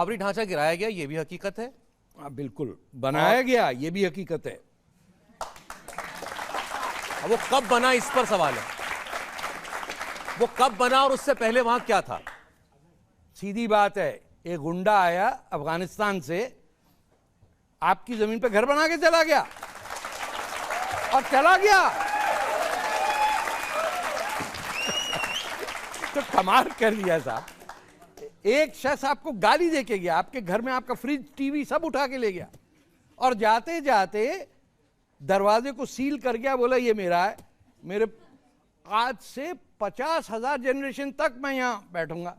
बाबरी ढांचा गिराया गया, ये भी हकीकत है। बिल्कुल बनाया गया, ये भी हकीकत है। अब वो कब बना, इस पर सवाल है। वो कब बना और उससे पहले वहां क्या था? सीधी बात है, एक गुंडा आया अफगानिस्तान से, आपकी जमीन पे घर बना के चला गया और चला गया। तो कमाल कर दिया साहब। एक शख्स आपको गाली दे के गया, आपके घर में आपका फ्रिज, टीवी सब उठा के ले गया और जाते जाते दरवाजे को सील कर गया, बोला ये मेरा है, मेरे आज से 50,000 जनरेशन तक मैं यहां बैठूंगा।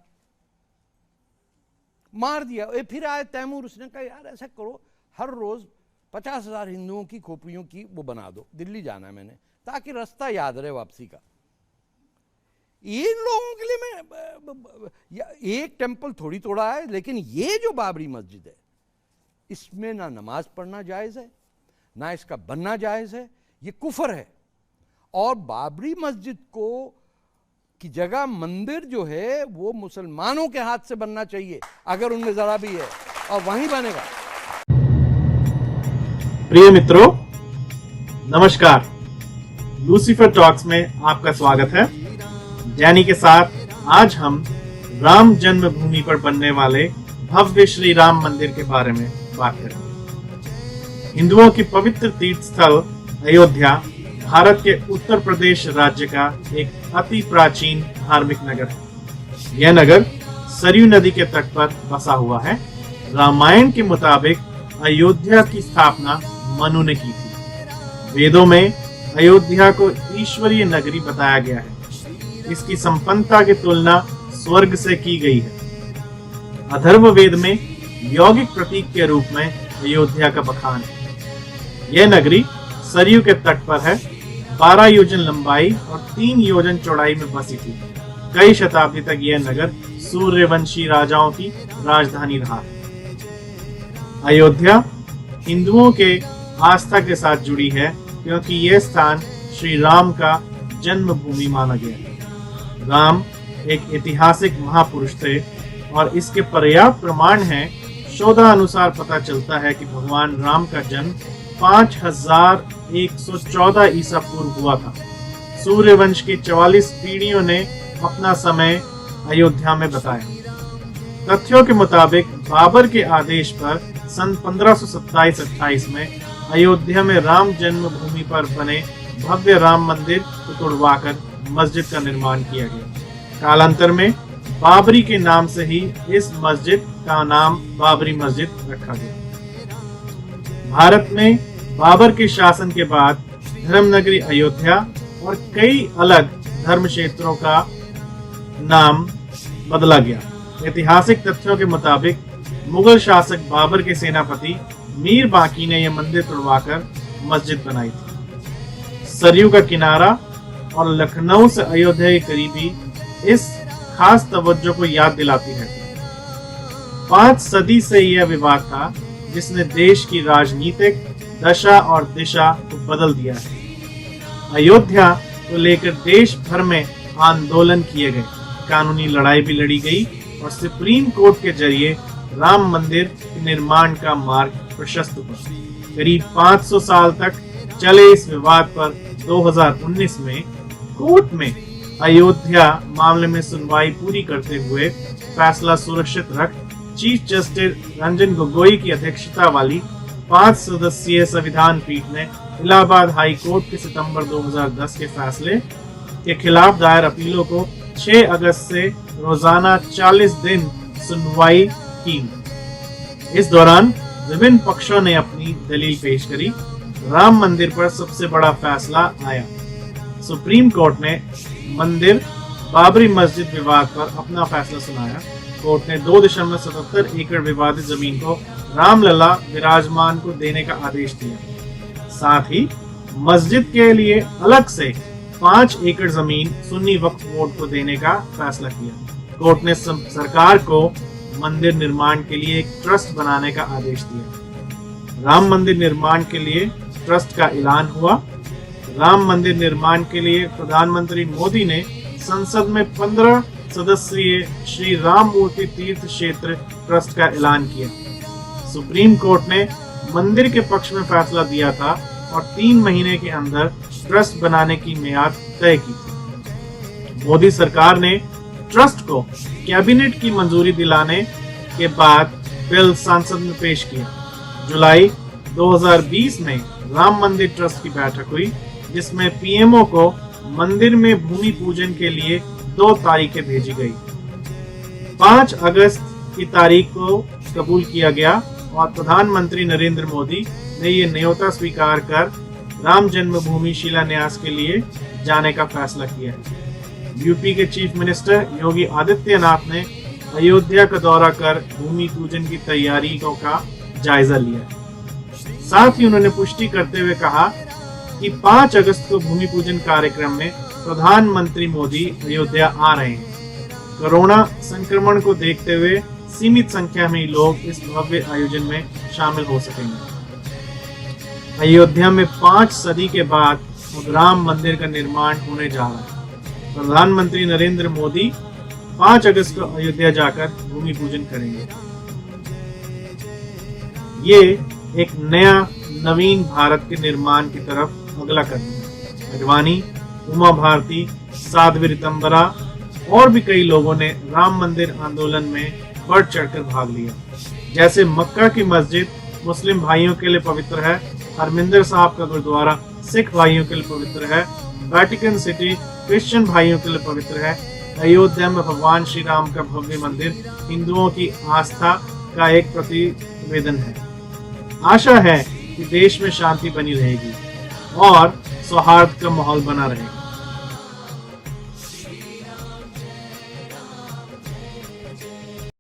मार दिया। फिर आए तैमूर, उसने कहा यार ऐसा करो, हर रोज 50,000 हिंदुओं की खोपड़ियों की वो बना दो, दिल्ली जाना है मैंने, ताकि रास्ता याद रहे वापसी का। इन लोगों के लिए मैं एक टेंपल थोड़ी तोड़ा है, लेकिन ये जो बाबरी मस्जिद है, इसमें ना नमाज पढ़ना जायज है, ना इसका बनना जायज है, ये कुफर है। और बाबरी मस्जिद को की जगह मंदिर जो है वो मुसलमानों के हाथ से बनना चाहिए, अगर उनमें जरा भी है, और वहीं बनेगा। प्रिय मित्रों, नमस्कार। लूसीफर टॉक्स में आपका स्वागत है। जैनी के साथ आज हम राम जन्मभूमि पर बनने वाले भव्य श्री राम मंदिर के बारे में बात करेंगे। हिंदुओं की पवित्र तीर्थ स्थल अयोध्या भारत के उत्तर प्रदेश राज्य का एक अति प्राचीन धार्मिक नगर है। यह नगर सरयू नदी के तट पर बसा हुआ है। रामायण के मुताबिक अयोध्या की स्थापना मनु ने की थी। वेदों में अयोध्या को ईश्वरीय नगरी बताया गया है। इसकी संपन्नता की तुलना स्वर्ग से की गई है। अथर्व वेद में यौगिक प्रतीक के रूप में अयोध्या का बखान है। यह नगरी सरयू के तट पर है। 12 योजन लंबाई और 3 योजन चौड़ाई में बसी थी। कई शताब्दी तक यह नगर सूर्यवंशी राजाओं की राजधानी रहा है। अयोध्या हिंदुओं के आस्था के साथ जुड़ी है, क्योंकि यह स्थान श्री राम का जन्मभूमि माना गया है। राम एक ऐतिहासिक महापुरुष थे और इसके पर्याप्त प्रमाण हैं। शोधा अनुसार पता चलता है कि भगवान राम का जन्म 5114 ईसा पूर्व हुआ था। सूर्यवंश की 44 पीढ़ियों ने अपना समय अयोध्या में बताया। तथ्यों के मुताबिक बाबर के आदेश पर सन 1527-28 में अयोध्या में राम जन्मभूमि पर बने भव्य राम मंदिर को तुड़वाकर मस्जिद का निर्माण किया गया। कालांतर में बाबरी के नाम से ही इस मस्जिद का नाम बाबरी मस्जिद रखा गया। भारत में बाबर के शासन के बाद धर्मनगरी अयोध्या और कई अलग धर्म क्षेत्रों का नाम बदला गया। ऐतिहासिक तथ्यों के मुताबिक मुगल शासक बाबर के सेनापति मीर बाकी ने यह मंदिर तुड़वाकर मस्जिद बनाई थी। सरयू का किनारा और लखनऊ से अयोध्या की करीबी इस खास तवज्जो को याद दिलाती है। 5 सदी से यह विवाद था जिसने देश की राजनीतिक दशा और दिशा को बदल दिया है। अयोध्या को लेकर देश भर में आंदोलन किए गए, कानूनी लड़ाई भी लड़ी गई और सुप्रीम कोर्ट के जरिए राम मंदिर के निर्माण का मार्ग प्रशस्त हुआ। करीब 500 साल तक चले इस विवाद पर 2019 में कोर्ट में अयोध्या मामले में सुनवाई पूरी करते हुए फैसला सुरक्षित रख चीफ जस्टिस रंजन गोगोई की अध्यक्षता वाली 5 सदस्यीय संविधान पीठ ने इलाहाबाद हाई कोर्ट के सितंबर 2010 के फैसले के खिलाफ दायर अपीलों को 6 अगस्त से रोजाना 40 दिन सुनवाई की। इस दौरान विभिन्न पक्षों ने अपनी दलील पेश करी। राम मंदिर पर सबसे बड़ा फैसला आया। सुप्रीम कोर्ट ने मंदिर बाबरी मस्जिद विवाद पर अपना फैसला सुनाया। कोर्ट ने 2.77 एकड़ विवादित जमीन को रामलला विराजमान को देने का आदेश दिया। साथ ही मस्जिद के लिए अलग से 5 एकड़ जमीन सुन्नी वक्फ बोर्ड को देने का फैसला किया। कोर्ट ने सरकार को मंदिर निर्माण के लिए एक ट्रस्ट बनाने का आदेश दिया। राम मंदिर निर्माण के लिए ट्रस्ट का ऐलान हुआ। राम मंदिर निर्माण के लिए प्रधानमंत्री मोदी ने संसद में 15 सदस्यीय श्री राम मूर्ति तीर्थ क्षेत्र ट्रस्ट का ऐलान किया। सुप्रीम कोर्ट ने मंदिर के पक्ष में फैसला दिया था और 3 महीने के अंदर ट्रस्ट बनाने की मियाद तय की थी। मोदी सरकार ने ट्रस्ट को कैबिनेट की मंजूरी दिलाने के बाद बिल संसद में पेश किया। जुलाई 2020 में राम मंदिर ट्रस्ट की बैठक हुई, जिसमें पीएमओ को मंदिर में भूमि पूजन के लिए 2 तारीखें भेजी गई। 5 अगस्त की तारीख को कबूल किया गया और प्रधानमंत्री नरेंद्र मोदी ने ये न्योता स्वीकार कर राम जन्मभूमि शिलान्यास के लिए जाने का फैसला किया है। यूपी के चीफ मिनिस्टर योगी आदित्यनाथ ने अयोध्या का दौरा कर भूमि पूजन की तैयारियों का जायजा लिया। साथ ही उन्होंने पुष्टि करते हुए कहा कि 5 अगस्त को भूमि पूजन कार्यक्रम में प्रधानमंत्री मोदी अयोध्या आ रहे हैं। कोरोना संक्रमण को देखते हुए सीमित संख्या में लोग इस भव्य आयोजन में शामिल हो सकेंगे। अयोध्या में 5 सदी के बाद राम मंदिर का निर्माण होने जा रहा है। प्रधानमंत्री नरेंद्र मोदी 5 अगस्त को अयोध्या जाकर भूमि पूजन करेंगे। ये एक नया नवीन भारत के निर्माण की तरफ अगला कदम है। अडवाणी, उमा भारती, साध्वी रितंबरा और भी कई लोगों ने राम मंदिर आंदोलन में बढ़ चढ़कर भाग लिया। जैसे मक्का की मस्जिद मुस्लिम भाइयों के लिए पवित्र है, हरमिंदर साहब का गुरुद्वारा सिख भाइयों के लिए पवित्र है, वेटिकन सिटी क्रिश्चियन भाइयों के लिए पवित्र है, अयोध्या में भगवान श्री राम का भव्य मंदिर हिंदुओं की आस्था का एक प्रतिवेदन है। आशा है कि देश में शांति बनी रहेगी और सौहार्द का माहौल बना रहेगा।